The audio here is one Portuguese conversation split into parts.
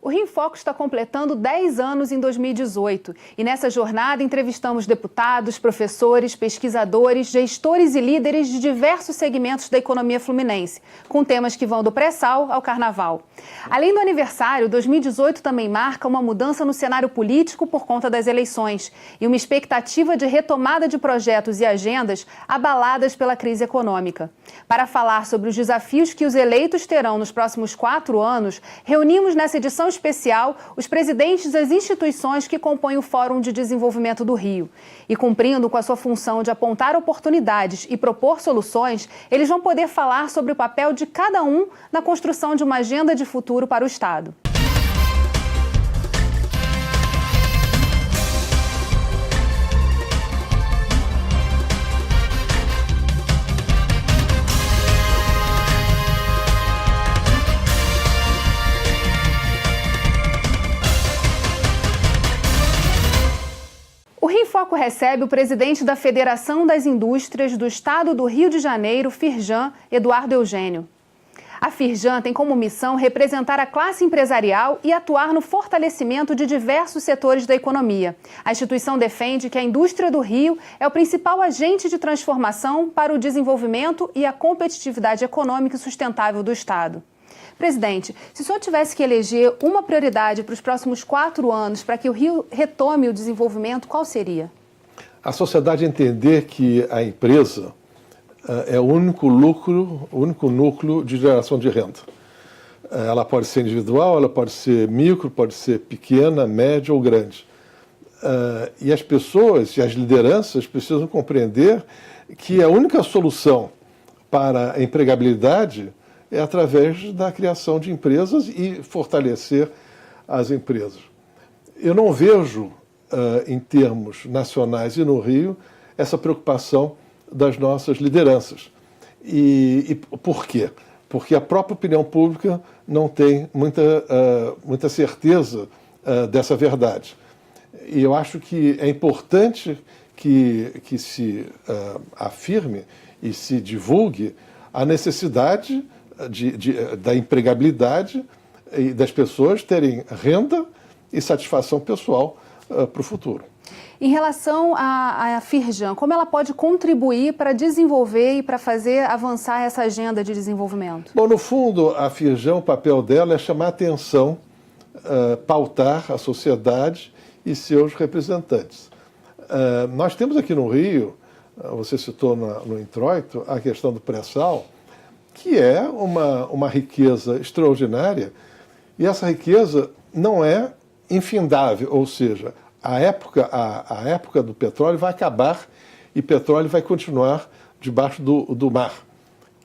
O Rio em Foco está completando 10 anos em 2018 e nessa jornada entrevistamos deputados, professores, pesquisadores, gestores e líderes de diversos segmentos da economia fluminense, com temas que vão do pré-sal ao carnaval. Além do aniversário, 2018 também marca uma mudança no cenário político por conta das eleições e uma expectativa de retomada de projetos e agendas abaladas pela crise econômica. Para falar sobre os desafios que os eleitos terão nos próximos 4 anos, reunimos nessa edição especial os presidentes das instituições que compõem o Fórum de Desenvolvimento do Rio. E cumprindo com a sua função de apontar oportunidades e propor soluções, eles vão poder falar sobre o papel de cada um na construção de uma agenda de futuro para o Estado. O Rio em Foco recebe o presidente da Federação das Indústrias do Estado do Rio de Janeiro, Firjan, Eduardo Eugênio. A Firjan tem como missão representar a classe empresarial e atuar no fortalecimento de diversos setores da economia. A instituição defende que a indústria do Rio é o principal agente de transformação para o desenvolvimento e a competitividade econômica e sustentável do Estado. Presidente, se o senhor tivesse que eleger uma prioridade para os próximos 4 anos para que o Rio retome o desenvolvimento, qual seria? A sociedade entender que a empresa é o único núcleo de geração de renda. Ela pode ser individual, ela pode ser micro, pode ser pequena, média ou grande. E as pessoas e as lideranças precisam compreender que a única solução para a empregabilidade é através da criação de empresas e fortalecer as empresas. Eu não vejo, em termos nacionais e no Rio, essa preocupação das nossas lideranças. E por quê? Porque a própria opinião pública não tem muita certeza dessa verdade. E eu acho que é importante que se afirme e se divulgue a necessidade da empregabilidade e das pessoas terem renda e satisfação pessoal para o futuro. Em relação à Firjan, como ela pode contribuir para desenvolver e para fazer avançar essa agenda de desenvolvimento? Bom, no fundo, a Firjan, o papel dela é chamar a atenção, pautar a sociedade e seus representantes. Nós temos aqui no Rio, você citou no introito, a questão do pré-sal, que é uma riqueza extraordinária, e essa riqueza não é infindável, ou seja, a época do petróleo vai acabar e petróleo vai continuar debaixo do mar,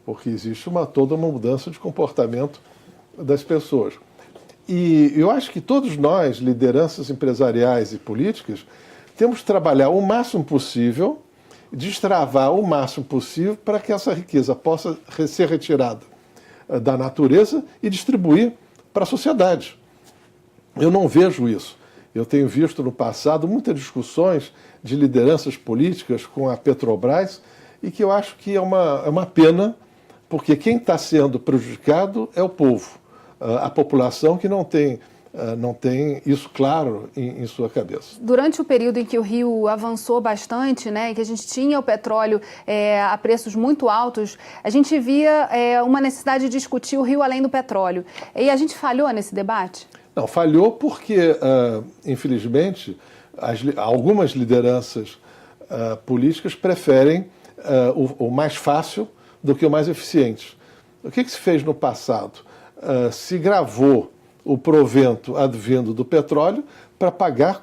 porque existe toda uma mudança de comportamento das pessoas. E eu acho que todos nós, lideranças empresariais e políticas, temos que trabalhar o máximo possível, destravar o máximo possível para que essa riqueza possa ser retirada da natureza e distribuir para a sociedade. Eu não vejo isso. Eu tenho visto no passado muitas discussões de lideranças políticas com a Petrobras e que eu acho que é uma pena, porque quem está sendo prejudicado é o povo, a população que não tem isso claro em sua cabeça. Durante o período em que o Rio avançou bastante, né, que a gente tinha o petróleo a preços muito altos, a gente via uma necessidade de discutir o Rio além do petróleo. E a gente falhou nesse debate? Não, falhou porque, infelizmente, algumas lideranças políticas preferem o mais fácil do que o mais eficiente. O que se fez no passado? Se gravou o provento advindo do petróleo para pagar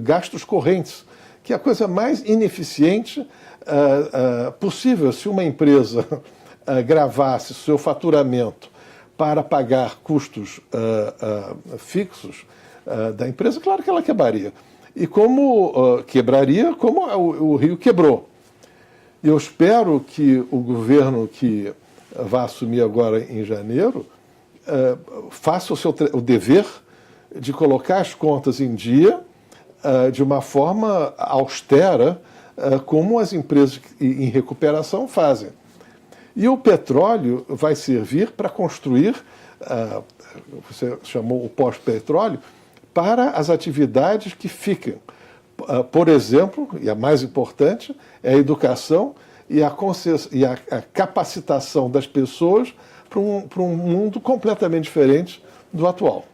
gastos correntes, que é a coisa mais ineficiente possível. Se uma empresa gravasse seu faturamento para pagar custos fixos da empresa, claro que ela quebraria. E como quebraria, como o Rio quebrou. Eu espero que o governo que vai assumir agora em janeiro faça o dever de colocar as contas em dia de uma forma austera, como as empresas em recuperação fazem. E o petróleo vai servir para construir você chamou o pós-petróleo, para as atividades que ficam. Por exemplo, e a mais importante, é a educação e a capacitação das pessoas para um mundo completamente diferente do atual.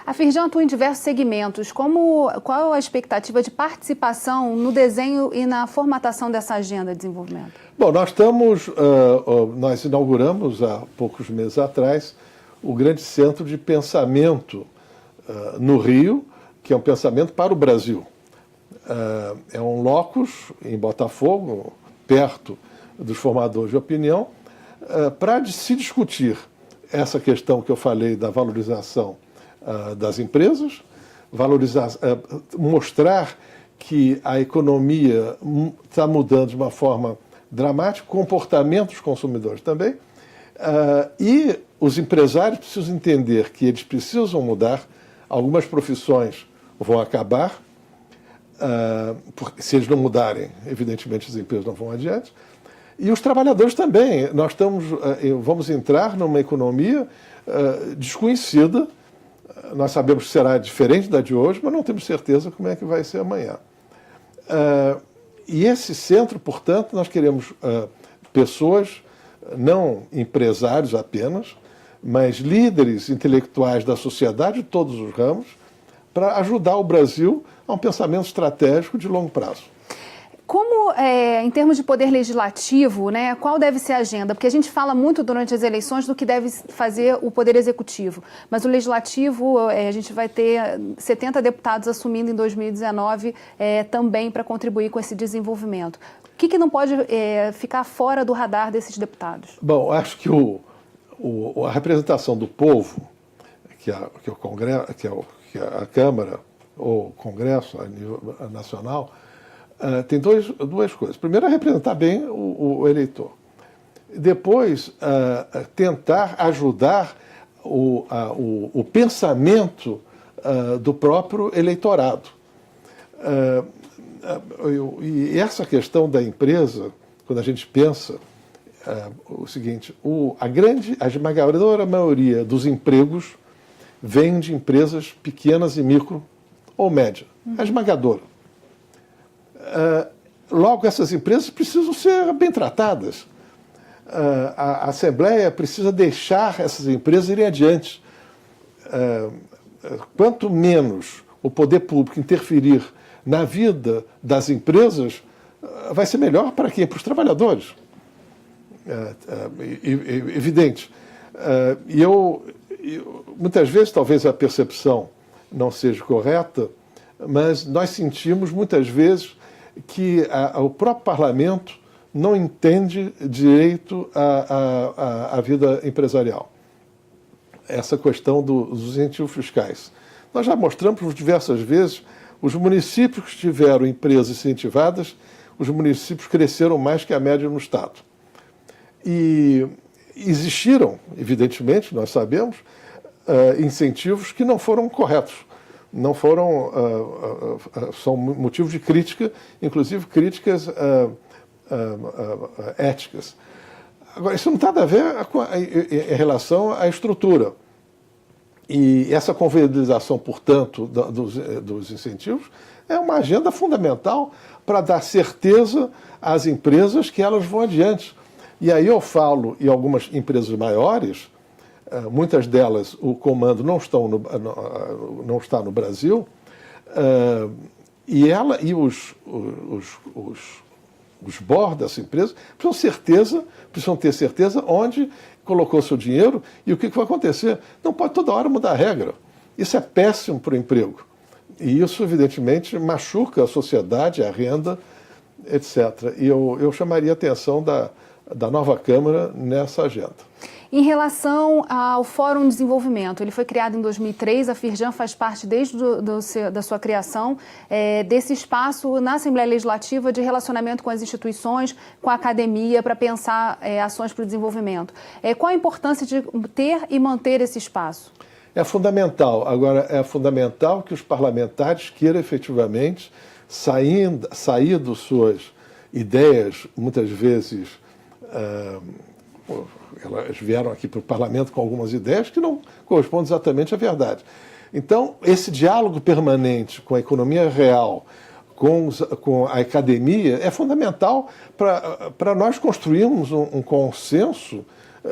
A Firjan atua em diversos segmentos. Qual a expectativa de participação no desenho e na formatação dessa agenda de desenvolvimento? Bom, nós inauguramos há poucos meses atrás o grande centro de pensamento no Rio, que é um pensamento para o Brasil. É um locus em Botafogo, perto dos formadores de opinião, para se discutir essa questão que eu falei da valorização das empresas, mostrar que a economia está mudando de uma forma dramática, comportamento dos consumidores também, e os empresários precisam entender que eles precisam mudar, algumas profissões vão acabar, porque se eles não mudarem, evidentemente as empresas não vão adiante, e os trabalhadores também. Nós vamos entrar numa economia desconhecida. Nós sabemos que será diferente da de hoje, mas não temos certeza como é que vai ser amanhã. E esse centro, portanto, nós queremos pessoas, não empresários apenas, mas líderes intelectuais da sociedade de todos os ramos, para ajudar o Brasil a um pensamento estratégico de longo prazo. Como, em termos de poder legislativo, né, qual deve ser a agenda? Porque a gente fala muito durante as eleições do que deve fazer o poder executivo, mas o legislativo, a gente vai ter 70 deputados assumindo em 2019 também para contribuir com esse desenvolvimento. O que não pode ficar fora do radar desses deputados? Bom, acho que a representação do povo, que é o Congresso, que é a Câmara ou Congresso a nível nacional, tem duas coisas. Primeiro, é representar bem o eleitor. Depois, tentar ajudar o pensamento do próprio eleitorado. E essa questão da empresa, quando a gente pensa o seguinte, a esmagadora maioria dos empregos vem de empresas pequenas e micro ou média. A esmagadora. Logo, essas empresas precisam ser bem tratadas. A Assembleia precisa deixar essas empresas irem adiante. Quanto menos o poder público interferir na vida das empresas, vai ser melhor para quem? Para os trabalhadores. Evidente. Muitas vezes, talvez a percepção não seja correta, mas nós sentimos muitas vezes que o próprio parlamento não entende direito à vida empresarial. Essa questão dos incentivos fiscais. Nós já mostramos diversas vezes, os municípios que tiveram empresas incentivadas, os municípios cresceram mais que a média no Estado. E existiram, evidentemente, nós sabemos, incentivos que não foram corretos. Não foram, são motivos de crítica, inclusive críticas éticas. Agora, isso não tem nada a ver em relação à estrutura. E essa convenialização, portanto, dos incentivos é uma agenda fundamental para dar certeza às empresas que elas vão adiante. E aí eu falo em algumas empresas maiores, muitas delas o comando não está no Brasil, e os boards dessa empresa precisam ter certeza onde colocou seu dinheiro e o que vai acontecer. Não pode toda hora mudar a regra. Isso é péssimo para o emprego. E isso, evidentemente, machuca a sociedade, a renda, etc. E eu chamaria a atenção da nova Câmara nessa agenda. Em relação ao Fórum de Desenvolvimento, ele foi criado em 2003, a Firjan faz parte desde da sua criação desse espaço na Assembleia Legislativa de relacionamento com as instituições, com a academia, para pensar ações para o desenvolvimento. Qual a importância de ter e manter esse espaço? É fundamental. Agora, é fundamental que os parlamentares queiram efetivamente sair das suas ideias, muitas vezes elas vieram aqui para o parlamento com algumas ideias que não correspondem exatamente à verdade. Então, esse diálogo permanente com a economia real, com a academia, é fundamental para nós construirmos um consenso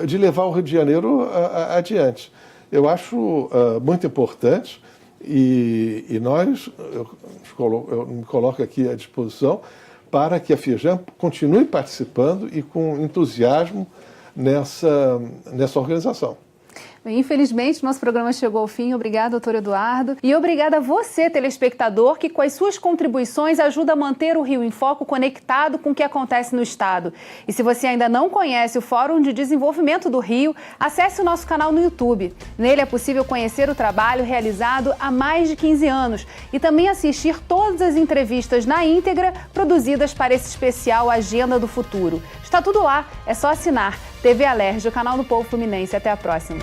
de levar o Rio de Janeiro adiante. Eu acho muito importante e eu me coloco aqui à disposição para que a FIEJAM continue participando e com entusiasmo nessa organização. Infelizmente, nosso programa chegou ao fim. Obrigada, doutor Eduardo. E obrigada a você, telespectador, que com as suas contribuições ajuda a manter o Rio em Foco conectado com o que acontece no Estado. E se você ainda não conhece o Fórum de Desenvolvimento do Rio, acesse o nosso canal no YouTube. Nele é possível conhecer o trabalho realizado há mais de 15 anos e também assistir todas as entrevistas na íntegra produzidas para esse especial Agenda do Futuro. Está tudo lá, é só assinar. TV Alerj, o canal do Povo Fluminense. Até a próxima.